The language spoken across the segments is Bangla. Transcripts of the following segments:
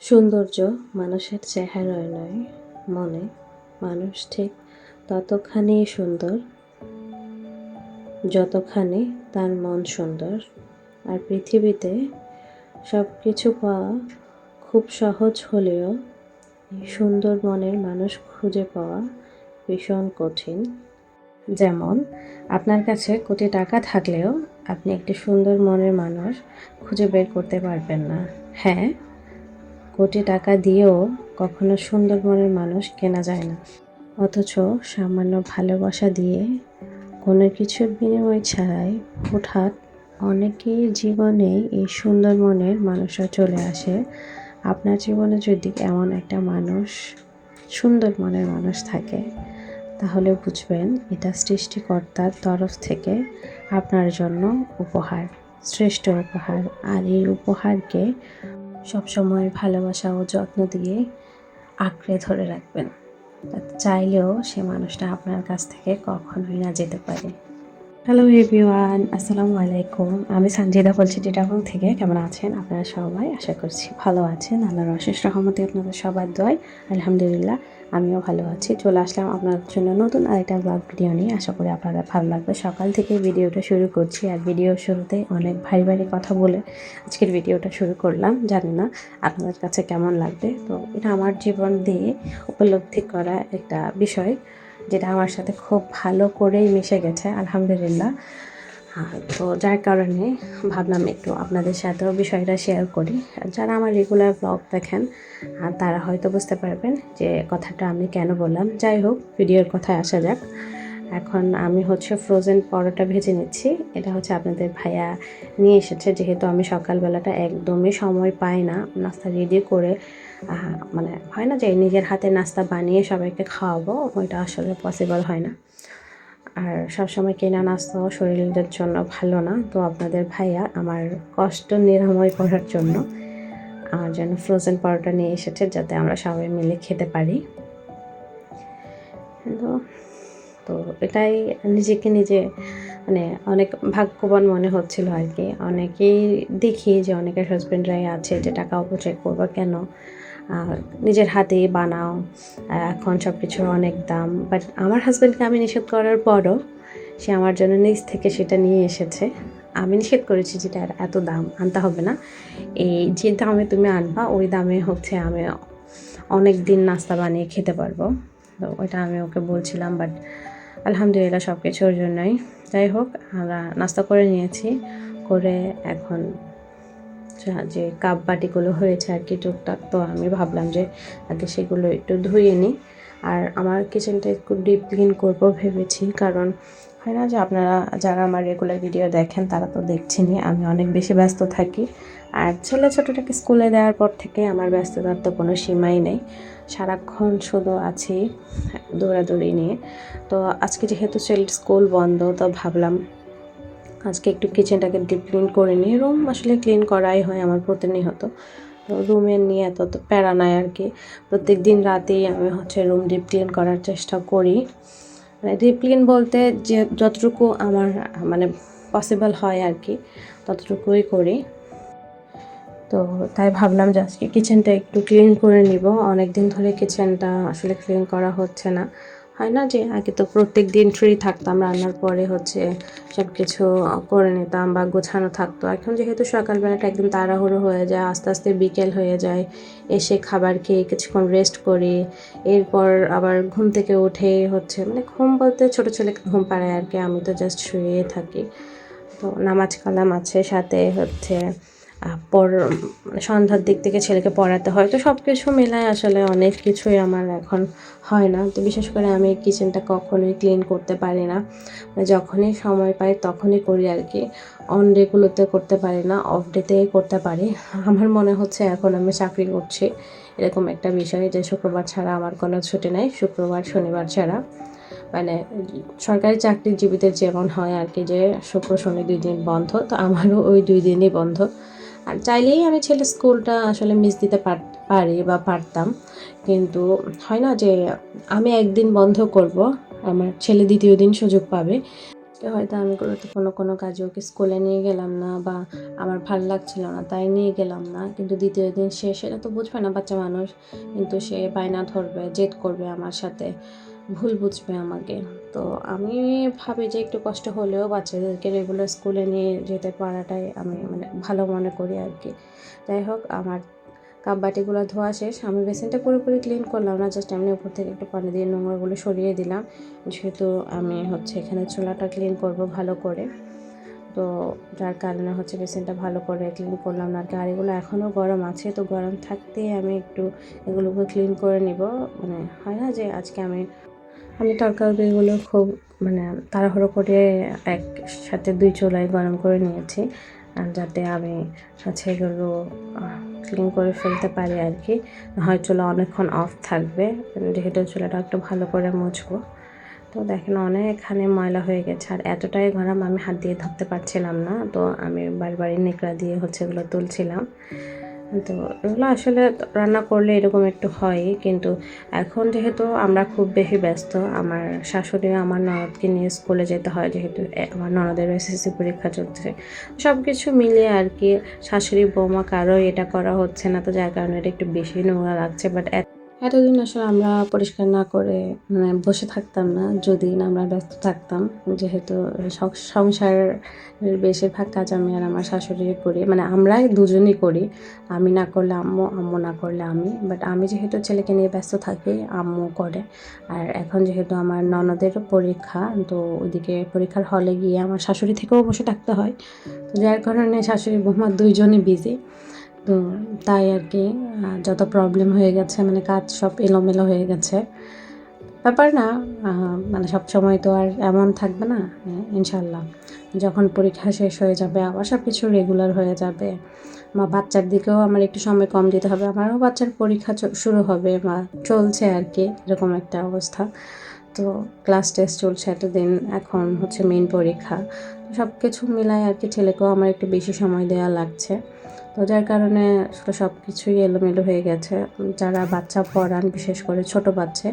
সৌন্দর্য মানুষের চেহারায় নয়, মনে। মানুষ ঠিক ততখানি সুন্দর যতখানি তার মন সুন্দর। আর পৃথিবীতে সব কিছু পাওয়া খুব সহজ হলেও এই সুন্দর মনের মানুষ খুঁজে পাওয়া ভীষণ কঠিন। যেমন আপনার কাছে কোটি টাকা থাকলেও আপনি একটি সুন্দর মনের মানুষ খুঁজে বের করতে পারবেন না। হ্যাঁ, কোটি টাকা দিয়েও কখনো সুন্দর মনের মানুষ কেনা যায় না। অথচ সামান্য ভালোবাসা দিয়ে কোনো কিছুর বিনিময় ছাড়াই হঠাৎ অনেকের জীবনে এই সুন্দর মনের মানুষরা চলে আসে। আপনার জীবনে যদি এমন একটা মানুষ, সুন্দর মনের মানুষ থাকে, তাহলে বুঝবেন এটা সৃষ্টিকর্তার তরফ থেকে আপনার জন্য উপহার, শ্রেষ্ঠ উপহার। আর এই উপহারকে সবসময় ভালোবাসা ও যত্ন দিয়ে আঁকড়ে ধরে রাখবেন। চাইলেও সে মানুষটা আপনার কাছ থেকে কখনোই না যেতে পারে। হ্যালো এভরিওয়ান, আসসালামু আলাইকুম। আমি সঞ্জিদা বলছি চিটাগং থেকে। কেমন আছেন আপনারা সবাই? আশা করছি ভালো আছেন। আল্লাহর অশেষ রহমতে আপনাদের সবার দোয়ায় আলহামদুলিল্লাহ আমিও ভালো আছি। চলে আসলাম আপনাদের জন্য নতুন আরেকটা ব্লগ ভিডিও নিয়ে। আশা করি আপনাদের ভালো লাগবে। সকাল থেকে ভিডিওটা শুরু করছি, আর ভিডিওর শুরুতে অনেক ভারী ভারী কথা বলে আজকের ভিডিওটা শুরু করলাম। জানি না আপনাদের কাছে কেমন লাগবে। তো এটা আমার জীবন দিয়ে উপলব্ধি করা একটা বিষয়, যেটা আমার সাথে খুব ভালো করেই মিশে গেছে আলহামদুলিল্লাহ। তো যার কারণে ভাবলাম একটু আপনাদের সাথেও বিষয়টা শেয়ার করি। যারা আমার রেগুলার ব্লগ দেখেন তারা হয়তো বুঝতে পারবেন যে কথাটা আমি কেন বললাম। যাই হোক, ভিডিওর কথায় আসা যাক। এখন আমি ফ্রোজেন পরোটা ভেজে নিচ্ছি। এটা আপনাদের ভাইয়া নিয়ে এসেছে, যেহেতু আমি সকালবেলাটা একদমই সময় পাই না নাস্তা রেডি করে, মানে হয় না যে নিজের হাতে নাস্তা বানিয়ে সবাইকে খাওয়াবো, ওইটা আসলে পসিবল হয় না। আর সবসময় কেনা নাস্তাও শরীরের জন্য ভালো না। তো আপনাদের ভাইয়া আমার কষ্ট নিরাময় করার জন্য আমার জন্য ফ্রোজেন পরোটা নিয়ে এসেছে, যাতে আমরা সবাই মিলে খেতে পারি। তো এটাই নিজেকে নিজে মানে অনেক ভাগ্যবান মনে হচ্ছিল আর কি। অনেকেই দেখি যে অনেকের হাজব্যান্ডরাই আছে যে টাকা অপচয় করবো কেন, নিজের হাতেই বানাও, এখন সব কিছুর অনেক দাম। বাট আমার হাজব্যান্ডকে আমি নিষেধ করার পরও সে আমার জন্য নিজ থেকে সেটা নিয়ে এসেছে। আমি নিষেধ করেছি যেটা এত দাম আনতে হবে না, এই যে দামে তুমি আনবা ওই দামে আমি অনেক দিন নাস্তা বানিয়ে খেতে পারবো। তো ওইটা আমি ওকে বলছিলাম, বাট আলহামদুলিল্লাহ সব কিছুর জন্যই। যাই হোক, আমরা নাস্তা করে নিয়েছি, করে এখন যে কাপ বাটিগুলো হয়েছে আর কি টুকটাক, তো আমি ভাবলাম যে আগে সেগুলো একটু ধুয়ে নিই। আর আমার কিচেনটা একটু ডিপ ক্লিন করবো ভেবেছি, কারণ হয় না যে আপনারা যারা আমার রেগুলার ভিডিও দেখেন তারা তো দেখছেনই আমি অনেক বেশি ব্যস্ত থাকি। আর ছেলে ছোটোটাকে স্কুলে দেওয়ার পর থেকে আমার ব্যস্ততার তো কোনো সীমাই নেই, সারাক্ষণ শুধু আছি দৌড়াদৌড়ি নিয়ে। তো আজকে যেহেতু ছেলের স্কুল বন্ধ, তো ভাবলাম আজকে একটু কিচেনটাকে ডিপ ক্লিন করে নিই। রুম আসলে ক্লিন করাই হয় আমার প্রতিনিয়ত, তো রুমের নিয়ে এত তো প্যারা নাই আর কি। প্রত্যেক দিন রাতেই আমি রুম ডিপ ক্লিন করার চেষ্টা করি। মানে ডিপ ক্লিন বলতে যে যতটুকু আমার মানে পসিবল হয় আর কি, ততটুকুই করি। তো তাই ভাবলাম যে আজকে কিচেনটা একটু ক্লিন করে নিব। অনেক দিন ধরে কিচেনটা আসলে ক্লিন করা হচ্ছে না। হয় না যে আগে তো প্রত্যেক দিন ফ্রি থাকতাম, রান্নার পরে সব কিছু করে নিতাম বা গোছানো থাকতো। এখন যেহেতু সকালবেলাটা একদম তাড়াহুড়ো হয়ে যায়, আস্তে আস্তে বিকেল হয়ে যায়, এসে খাবার খেয়ে কিছুক্ষণ রেস্ট করি, এরপর আবার ঘুম থেকে উঠে মানে ঘুম বলতে ছোটো ছেলেকে ঘুম পাড়ায় আর কি, আমি তো জাস্ট শুয়ে থাকি। তো নামাজ কালাম আছে, সাথে সন্ধ্যার দিক থেকে ছেলেকে পড়াতে হয়। তো সব কিছু মেলায় আসলে অনেক কিছুই আমার এখন হয় না। তো বিশেষ করে আমি কিচেনটা কখনোই ক্লিন করতে পারি না, যখনই সময় পাই তখনই করি আর কি। অন ডেগুলোতে করতে পারি না, অফ ডেতে করতে পারি। আমার মনে হচ্ছে এখন আমি চাকরি করছি এরকম একটা বিষয়, যে শুক্রবার ছাড়া আমার কোনো ছুটি নেই, শুক্রবার শনিবার ছাড়া। মানে সরকারি চাকরিজীবীদের যেমন হয় আর কি, যে শুক্র শনি 2 দিন বন্ধ, তো আমারও ওই 2 দিনই বন্ধ। আর চাইলেই আমি ছেলের স্কুলটা আসলে মিস দিতে পারি বা পারতাম, কিন্তু হয় না যে আমি একদিন বন্ধ করব, আমার ছেলে দ্বিতীয় দিন সুযোগ পাবে, হয়তো আমি গুরুত্বপূর্ণ কোনো কাজে ওকে স্কুলে নিয়ে গেলাম না বা আমার ভালো লাগছিল না তাই নিয়ে গেলাম না, কিন্তু দ্বিতীয় দিন সে সেটা তো বুঝবে না, বাচ্চা মানুষ, কিন্তু সে বায়না ধরবে, জেদ করবে আমার সাথে, ভুল বুঝবে আমাকে। তো আমি ভাবি যে একটু কষ্ট হলেও বাচ্চাদেরকে রেগুলার স্কুলে নিয়ে যেতে পারাটাই আমি মানে ভালো মনে করি আর কি। যাই হোক, আমার কাপ বাটিগুলো ধোয়া শেষ। আমি বেসিনটা পুরোপুরি ক্লিন করলাম না, জাস্ট এমনি উপর থেকে একটু পানি দিয়ে নোংরাগুলো সরিয়ে দিলাম, যেহেতু আমি এখানে চুলাটা ক্লিন করব ভালো করে। তো যার কারণে বেসিনটা ভালো করে ক্লিন করলাম না আর কি। আর এগুলো এখনও গরম আছে, তো গরম থাকতেই আমি একটু এগুলোকে ক্লিন করে নিব। মানে হয় না যে আজকে আমি তরকারিগুলো খুব মানে তাড়াহুড়ো করে একসাথে 2 চুলায় গরম করে নিয়েছি, যাতে আমি এগুলো ক্লিন করে ফেলতে পারি আর কি। হয় চুলা অনেকক্ষণ অফ থাকবে, যেহেতু চুলাটা একটু ভালো করে মুছবো। তো দেখেন অনেকখানি ময়লা হয়ে গেছে, আর এতটাই গরম আমি হাত দিয়ে ধরতে পারছিলাম না, তো আমি বারবারই নেকড়া দিয়ে এগুলো তুলছিলাম। তো এগুলো আসলে রান্না করলে এরকম একটু হয়ই, কিন্তু এখন যেহেতু আমরা খুব বেশি ব্যস্ত, আমার শাশুড়ি আমার ননদকে নিয়ে স্কুলে যেতে হয়, যেহেতু আমার ননদের এসএসসি পরীক্ষা চলছে, সব কিছু মিলিয়ে আর কি শাশুড়ি বৌমা কারো এটা করা হচ্ছে না, তো যার কারণে এটা একটু বেশি নোংরা লাগছে। বাট এতদিন আসলে আমরা পরিষ্কার না করে মানে বসে থাকতাম না, যদি না আমরা ব্যস্ত থাকতাম, যেহেতু সংসারের বেশিরভাগ কাজ আমি আর আমার শাশুড়ি করি, মানে আমরাই দুজনই করি। আমি না করলে আম্মু, আম্মু না করলে আমি। বাট আমি যেহেতু ছেলেকে নিয়ে ব্যস্ত থাকি, আম্মু করে। আর এখন যেহেতু আমার ননদেরও পরীক্ষা, তো ওইদিকে পরীক্ষার হলে গিয়ে আমার শাশুড়ি থেকেও বসে থাকতে হয়, তো যার কারণে শাশুড়ি বৌমা দুইজনই বিজি। তো তাই আর কি যত প্রবলেম হয়ে গেছে, মানে কাজ সব এলোমেলো হয়ে গেছে। ব্যাপার না, মানে সবসময় তো আর এমন থাকবে না। ইনশাল্লাহ যখন পরীক্ষা শেষ হয়ে যাবে আবার সব কিছু রেগুলার হয়ে যাবে। বা বাচ্চার দিকেও আমার একটু সময় কম দিতে হবে, আমারও বাচ্চার পরীক্ষা শুরু হবে বা চলছে আর কি, এরকম একটা অবস্থা। তো ক্লাস টেস্ট চলছে এতদিন, এখন মেইন পরীক্ষা, সব কিছু মিলাই আর কি ছেলেকেও আমার একটু বেশি সময় দেওয়া লাগছে। তো যার কারণে আসলে সব কিছুই এলোমেলো হয়ে গেছে। যারা বাচ্চা পড়ান, বিশেষ করে ছোট বাচ্চা,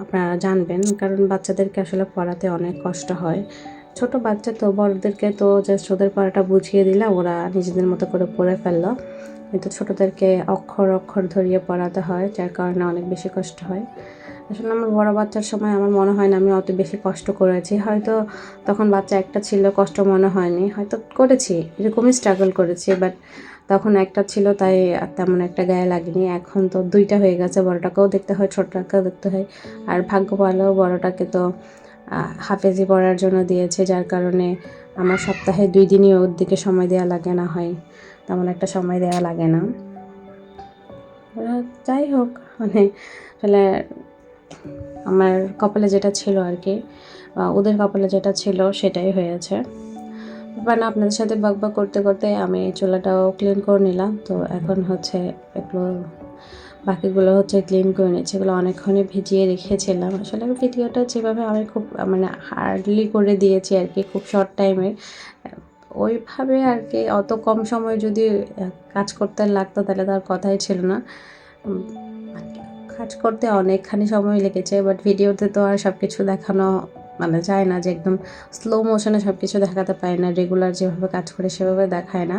আপনারা জানবেন, কারণ বাচ্চাদেরকে আসলে পড়াতে অনেক কষ্ট হয়। ছোট বাচ্চা তো, বড়দেরকে তো জাস্ট ওদের পড়াটা বুঝিয়ে দিলে ওরা নিজেদের মতো করে পড়ে ফেললো, কিন্তু ছোটদেরকে অক্ষর অক্ষর ধরিয়ে পড়াতে হয়, যার কারণে অনেক বেশি কষ্ট হয়। আসলে আমার বড় বাচ্চার সময় আমার মনে হয় না আমি অত বেশি কষ্ট করেছি, হয়তো তখন বাচ্চা একটা ছিল, কষ্ট মনে হয়নি, হয়তো করেছি, এরকমই স্ট্রাগল করেছি, বাট তখন একটা ছিল তাই তেমন একটা গায়ে লাগেনি। এখন তো 2টা হয়ে গেছে, বড়টাকেও দেখতে হয়, ছোটটাকেও দেখতে হয়। আর ভাগ্য ভালো বড়টাকে তো হাফেজি পড়ার জন্য দিয়েছে, যার কারণে আমার সপ্তাহে 2 দিনই ওর দিকে সময় দেওয়া লাগে, না হয় তেমন একটা সময় দেওয়া লাগে না। যাই হোক, মানে আসলে আমার কপালে যেটা ছিল আর কি, ওদের কপালে যেটা ছিল সেটাই হয়েছে। মানে আপনাদের সাথে বকবক করতে করতে আমি চুলাটাও ক্লিন করে নিলাম। তো এখন এগুলো বাকিগুলো ক্লিন করে নিচ্ছি। এগুলো অনেকক্ষণই ভিজিয়ে রেখেছিলাম। আসলে ভিডিওটা যেভাবে আমি খুব মানে হার্ডলি করে দিয়েছি আর কি, খুব শর্ট টাইমে। ওইভাবে আর কি অত কম সময় যদি কাজ করতে লাগতো তাহলে তো আর কথাই ছিল না। কাজ করতে অনেকখানি সময় লেগেছে, বাট ভিডিওতে তো আর সব কিছু দেখানো মানে যায় না, যে একদম স্লো মোশনে সব কিছু দেখাতে পারি না, রেগুলার যেভাবে কাজ করে সেভাবে দেখায় না।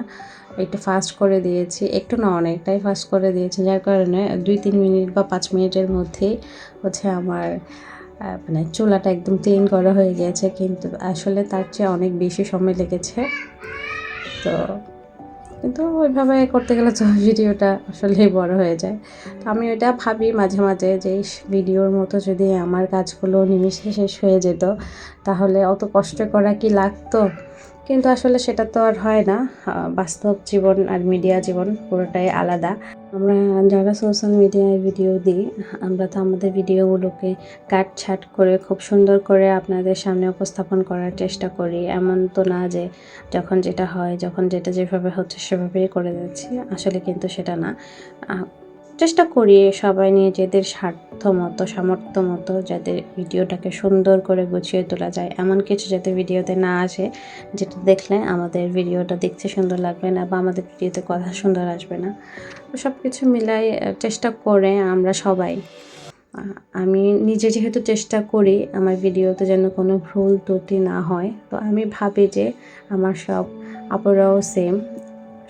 একটু ফাস্ট করে দিয়েছি, একটু না অনেকটাই ফাস্ট করে দিয়েছি, যার কারণে 2-3 মিনিট বা 5 মিনিটের মধ্যেই আমার মানে চুলাটা একদম ক্লিন করা হয়ে গিয়েছে, কিন্তু আসলে তার চেয়ে অনেক বেশি সময় লেগেছে। তো কিন্তু ওইভাবে করতে গেলে তো ভিডিওটা আসলেই বড় হয়ে যায়। তো আমি ওইটা ভাবি মাঝে মাঝে যে ভিডিওর মতো যদি আমার কাজগুলো নিমিষে শেষ হয়ে যেত তাহলে অত কষ্ট করা কি লাগতো, কিন্তু আসলে সেটা তো আর হয় না। বাস্তব জীবন আর মিডিয়া জীবন পুরোটাই আলাদা। আমরা যারা সোশ্যাল মিডিয়ায় ভিডিও দিই, আমরা তো আমাদের ভিডিওগুলোকে কাটছাঁট করে খুব সুন্দর করে আপনাদের সামনে উপস্থাপন করার চেষ্টা করি। এমন তো না যে যখন যেটা হয়, যখন যেটা যেভাবে হচ্ছে সেভাবেই করে যাচ্ছি, আসলে কিন্তু সেটা না। চেষ্টা করি সবাই নিজেদের স্বার্থ মতো, সামর্থ্য মতো যাতে ভিডিওটাকে সুন্দর করে গুছিয়ে তোলা যায়, এমন কিছু যাতে ভিডিওতে না আসে যেটা দেখলে আমাদের ভিডিওটা দেখতে সুন্দর লাগবে না বা আমাদের ভিডিওতে কথা সুন্দর আসবে না। সব কিছু মিলাই চেষ্টা করে আমরা সবাই আমি নিজে যেহেতু চেষ্টা করি আমার ভিডিওতে যেন কোনো ভুল ত্রুটি না হয়, তো আমি ভাবি যে আমার সব আপুরাও সেম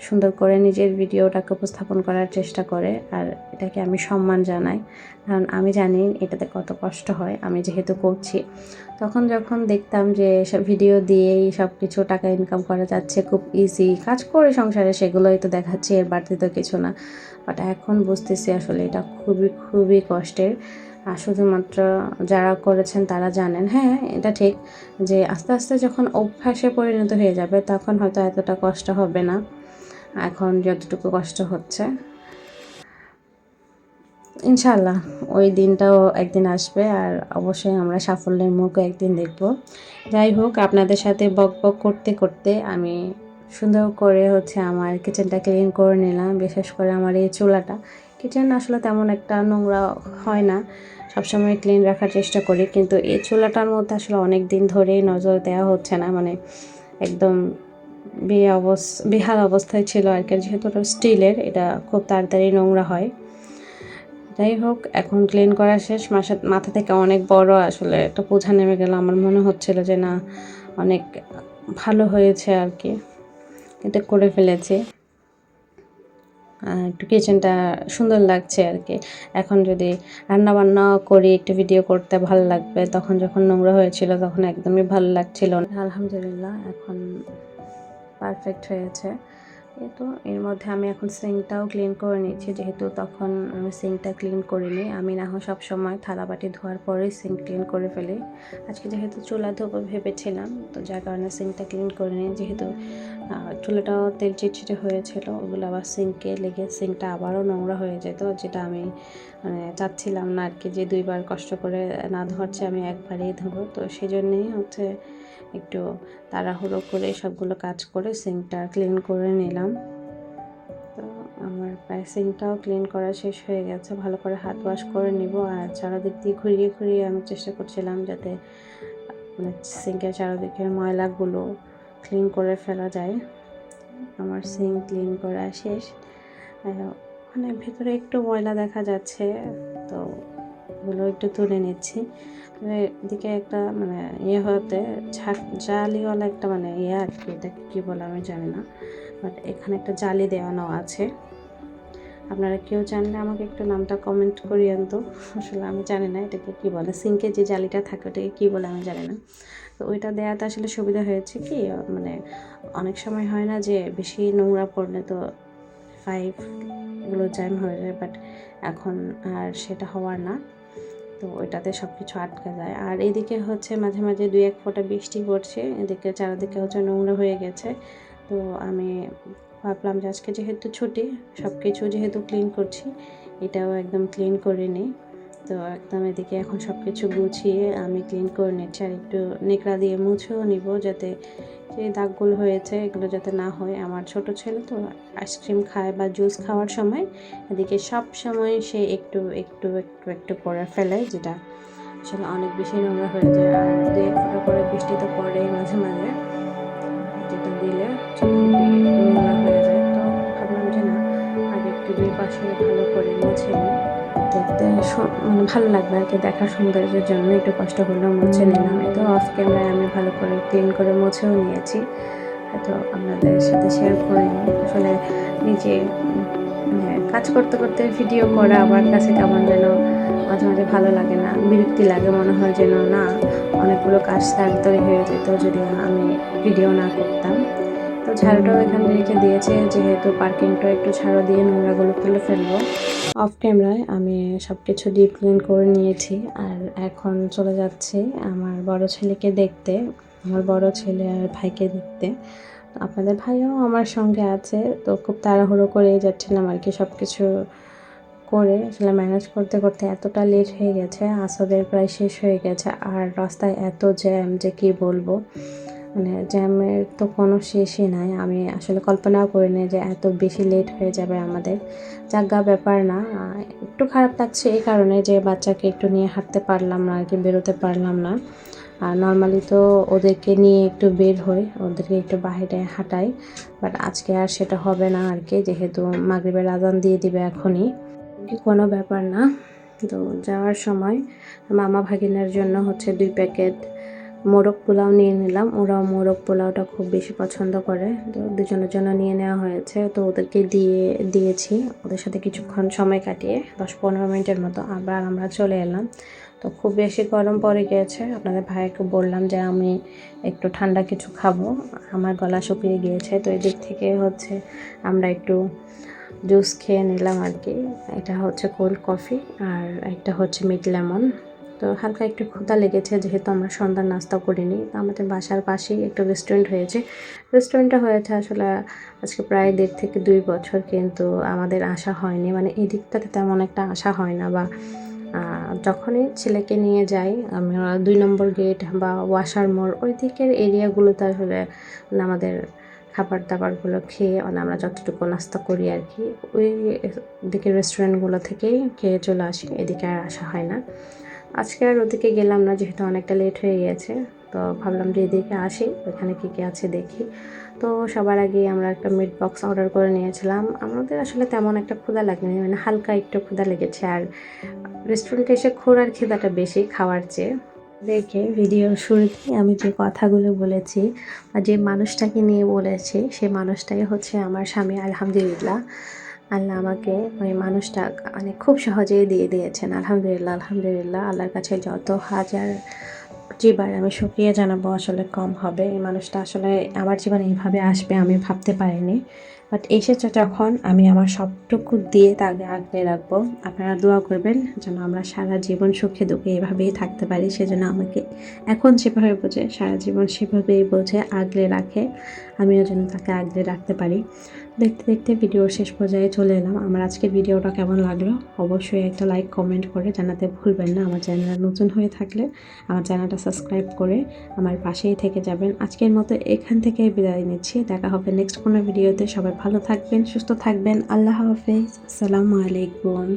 সুন্দর করে নিজের ভিডিওটাকে উপস্থাপন করার চেষ্টা করে, আর এটাকে আমি সম্মান জানাই। কারণ আমি জানি এটাতে কত কষ্ট হয়, আমি যেহেতু করছি। তখন যখন দেখতাম যে সব ভিডিও দিয়েই সব কিছু টাকা ইনকাম করা যাচ্ছে, খুব ইজি কাজ করে সংসারে, সেগুলোই তো দেখাচ্ছি, এর বাড়তি তো কিছু না। বাট এখন বুঝতেছি আসলে এটা খুবই খুবই কষ্টের। আর শুধুমাত্র যারা করেছেন তারা জানেন। হ্যাঁ, এটা ঠিক যে আস্তে আস্তে যখন অভ্যাসে পরিণত হয়ে যাবে তখন হয়তো এতটা কষ্ট হবে না, এখন যতটুকু কষ্ট হচ্ছে। ইনশাআল্লাহ ওই দিনটাও একদিন আসবে, আর অবশ্যই আমরা সাফল্যের মুখও একদিন দেখব। যাই হোক, আপনাদের সাথে বক বক করতে করতে আমি সুন্দর করে আমার কিচেনটা ক্লিন করে নিলাম। বিশেষ করে আমার এই চুলাটা, কিচেন আসলে তেমন একটা নোংরা হয় না, সবসময় ক্লিন রাখার চেষ্টা করি, কিন্তু এই চুলাটার মধ্যে আসলে অনেক দিন ধরেই নজর দেওয়া হচ্ছে না, মানে একদম বেহাল অবস্থায় ছিল আর কি। যেহেতু ওটা স্টিলের, এটা খুব তাড়াতাড়ি নোংরা হয়। যাই হোক, এখন ক্লিন করা শেষ, মাথা থেকে অনেক বড় আসলে একটা বোঝা নেমে গেল। আমার মনে হচ্ছিল যে না, অনেক ভালো হয়েছে আর কি, এটা করে ফেলেছি। একটু কিচেনটা সুন্দর লাগছে আর কি। এখন যদি রান্নাবান্না করি, একটু ভিডিও করতে ভালো লাগবে, তখন যখন নোংরা হয়েছিল তখন একদমই ভালো লাগছিল না। আলহামদুলিল্লাহ এখন পারফেক্ট হয়েছে। তো এর মধ্যে আমি এখন সিঙ্কটাও ক্লিন করে নিচ্ছি, যেহেতু তখন আমি সিঙ্কটা ক্লিন করিনি। আমি না হয় সবসময় থালাবাটি ধোয়ার পরেই সিঙ্ক ক্লিন করে ফেলি। আজকে যেহেতু চুলা ধোবো ভেবেছিলাম, তো যার কারণে সিঙ্কটা ক্লিন করে নিই। যেহেতু চুলাটাও তেল চিটচিটে হয়েছিল, ওগুলো আবার সিঙ্কে লেগে সিঙ্কটা আবারও নোংরা হয়ে যেত, যেটা আমি মানে চাচ্ছিলাম না আর কি, যে দুইবার কষ্ট করে না ধোয়ার চেয়ে আমি একবারেই ধোবো। তো সেই জন্যেই একটু তাড়াহুড়ো করে সবগুলো কাজ করে সিঙ্কটা ক্লিন করে নিলাম। তো আমার প্রায় সিঙ্কটাও ক্লিন করা শেষ হয়ে গেছে। ভালো করে হাত ওয়াশ করে নিব, আর চারদিক দিয়ে ঘুরিয়ে ঘুরিয়ে আমি চেষ্টা করছিলাম যাতে মানে সিঙ্কের চারদিকের ময়লাগুলো ক্লিন করে ফেলা যায়। আমার সিঙ্ক ক্লিন করা শেষ। মানে ভেতরে একটু ময়লা দেখা যাচ্ছে, তো ওগুলো একটু তুলে নিচ্ছি। এদিকে একটা মানে হতে জালিওয়ালা একটা মানে আর কি, এটাকে কী বলে আমি জানি না, বাট এখানে একটা জালি দেওয়ানো আছে। আপনারা কেউ জানলে আমাকে একটু নামটা কমেন্ট করিয়েন তো, আসলে আমি জানি না এটাকে কী বলে। সিঙ্কে যে জালিটা থাকে ওটাকে কী বলে আমি জানি না। তো ওইটা দেওয়াতে আসলে সুবিধা হয়েছে কি, মানে অনেক সময় হয় না যে বেশি নোংরা পড়লে তো পাইপগুলো জ্যাম হয়ে যায়, বাট এখন আর সেটা হওয়ার না। তো ওইটাতে সব কিছু আটকে যায়। আর এদিকে মাঝে মাঝে 2-1 ফোঁটা বৃষ্টি পড়ছে, এদিকে চারিদিকে নোংরা হয়ে গেছে। তো আমি ভাবলাম যে আজকে যেহেতু ছুটি, সব কিছু যেহেতু ক্লিন করছি, এটাও একদম ক্লিন করে নিই। তো একদম এদিকে এখন সব কিছু গুছিয়ে আমি ক্লিন করে নিচ্ছি, আর একটু নেকড়া দিয়ে মুছেও নিব, যাতে যে দাগগুলো হয়েছে এগুলো যাতে না হয়। আমার ছোট ছেলে তো আইসক্রিম খায় বা জুস খাওয়ার সময় এদিকে সব সময় সে একটু একটু একটু একটু করে ফেলে, যেটা আসলে অনেক বেশি নোংরা হয়ে যায়। আর 2-1 ফোঁটা করে বৃষ্টি তো পড়েই মাঝে মাঝে, যেটা দিলে নোংরা হয়ে যায়। তো ভাবলাম যে না, আগে একটু দুই পাশে ভালো করে মুছে নিই, দেখতে মানে ভালো লাগবে আর কি, দেখার সৌন্দর্যের জন্য একটু কষ্ট করলেও মুছে নিলাম। এতো অফ ক্যামেরায় আমি ভালো করে ক্লিন করে মুছেও নিয়েছি, হয়তো আপনাদের সাথে শেয়ার করিনি। আসলে নিজে মানে কাজ করতে করতে ভিডিও করা আমার কাছে কেমন যেন মাঝে মাঝে ভালো লাগে না, বিরক্তি লাগে, মনে হয় যেন না, অনেকগুলো কাজ তাড়াতাড়ি হয়ে যেত যদি আমি ভিডিও না করতাম। তো ঝাড়ুটাও এখানে রেখে দিয়েছে, যেহেতু পার্কিংটা একটু ঝাড়ু দিয়ে নোংরাগুলো তুলে ফেলবো। অফ ক্যামেরায় আমি সব কিছু ডিপ ক্লিন করে নিয়েছি, আর এখন চলে যাচ্ছি আমার বড় ছেলেকে দেখতে, আমার বড় ছেলে আর ভাইকে দেখতে। আপনাদের ভাইও আমার সঙ্গে আছে, তো খুব তাড়াহুড়ো করেই যাচ্ছিলাম আর কি, সব কিছু করে আসলে ম্যানেজ করতে করতে এতটা লেট হয়ে গেছে, আসরের প্রায় শেষ হয়ে গেছে। আর রাস্তায় এত জ্যাম যে কি বলবো, মানে জ্যামের তো কোনো শেষই নাই। আমি আসলে কল্পনাও করিনি যে এত বেশি লেট হয়ে যাবে আমাদের। যাজ্ঞা ব্যাপার না, একটু খারাপ লাগছে এই কারণে যে বাচ্চাকে একটু নিয়ে হাঁটতে পারলাম না আর কি, বেরোতে পারলাম না। আর নর্মালি তো ওদেরকে নিয়ে একটু বের হই, ওদেরকে একটু বাইরে হাঁটাই, বাট আজকে আর সেটা হবে না আর কি, যেহেতু মাগরিবের আজান দিয়ে দিবে এখনই। কোনো ব্যাপার না, তো যাওয়ার সময় মামা ভাগিনার জন্য হচ্ছে 2 প্যাকেট মোরগ পোলাও নিয়ে নিলাম। ওরাও মোরগ পোলাওটা খুব বেশি পছন্দ করে, তো দুজনের জন্য নিয়ে নেওয়া হয়েছে। তো ওদেরকে দিয়েছি, ওদের সাথে কিছুক্ষণ সময় কাটিয়ে 10-15 মিনিটের মতো আবার আমরা চলে এলাম। তো খুব বেশি গরম পড়ে গিয়েছে, আপনাদের ভাইকে বললাম যে আমি একটু ঠান্ডা কিছু খাবো, আমার গলা শুকিয়ে গিয়েছে। তো এদিক থেকে হচ্ছে আমরা একটু জুস খেয়ে নিলাম আর কি। এটা হচ্ছে কোল্ড কফি আর একটা হচ্ছে মিট লেমন। তো হালকা একটু ক্ষুধা লেগেছে যেহেতু আমরা সন্ধ্যার নাস্তা করিনি। তো আমাদের বাসার পাশেই একটা রেস্টুরেন্ট হয়েছে। রেস্টুরেন্টটা হয়েছে আসলে আজকে প্রায় 1.5 থেকে 2 বছর, কিন্তু আমাদের আসা হয়নি, মানে এই দিকটাতে তেমন একটা আসা হয় না। বা যখনই ছেলেকে নিয়ে যাই আমরা 2 নম্বর গেট বা ওয়াশার মোড় ওই দিকের এরিয়াগুলোতে আসলে আমাদের খাবার দাবারগুলো খেয়ে আমরা যতটুকু নাস্তা করি আর কি, ওই দিকের রেস্টুরেন্টগুলো থেকেই খেয়ে চলে আসি, এদিকে আর আসা হয় না। আজকে আর ওদিকে গেলাম না যেহেতু অনেকটা লেট হয়ে গিয়েছে। তো ভাবলাম যে এদিকে আসি, ওখানে কী কী আছে দেখি। তো সবার আগে আমরা একটা মিট বক্স অর্ডার করে নিয়েছিলাম। আমাদের আসলে তেমন একটা ক্ষুধা লাগেনি, মানে হালকা একটু ক্ষুধা লেগেছে। আর রেস্টুরেন্টে এসে ঘোরার খিদাটা বেশি খাওয়ার চেয়ে। দেখে ভিডিওর শুরুতেই আমি যে কথাগুলো বলেছি বা যে মানুষটাকে নিয়ে বলেছি, সেই মানুষটাই হচ্ছে আমার স্বামী। আলহামদুলিল্লাহ, আল্লাহ আমাকে ওই মানুষটা মানে খুব সহজেই দিয়ে দিয়েছেন। আলহামদুলিল্লাহ, আলহামদুলিল্লাহ। আল্লাহর কাছে যত হাজার যেবার আমি শুকরিয়া জানাবো আসলে কম হবে। এই মানুষটা আসলে আমার জীবনে এইভাবে আসবে আমি ভাবতে পারিনি, বাট এসেছে যখন আমি আমার সবটুকু দিয়ে তাকে আগলে রাখবো। আপনারা দোয়া করবেন যেন আমরা সারা জীবন সুখে দুঃখে এভাবেই থাকতে পারি। সেজন্য আমাকে এখন যেভাবে বোঝে সারা জীবন সেভাবেই বোঝে, আগলে রাখে, আমিও যেন তাকে আগলে রাখতে পারি। দেখতে দেখতে ভিডিওর শেষ পর্যায়ে চলে এলাম। আমার আজকের ভিডিওটা কেমন লাগলো অবশ্যই একটা লাইক কমেন্ট করে জানাতে ভুলবেন না। আমার চ্যানেল নতুন হয়ে থাকলে আমার চ্যানেলটা সাবস্ক্রাইব করে আমার পাশেই থেকে যাবেন। আজকের মতো এখান থেকে বিদায় নিচ্ছি, দেখা হবে নেক্সট কোনো ভিডিওতে। সবাই ভালো থাকবেন, সুস্থ থাকবেন। আল্লাহ হাফেজ, আসসালামু আলাইকুম।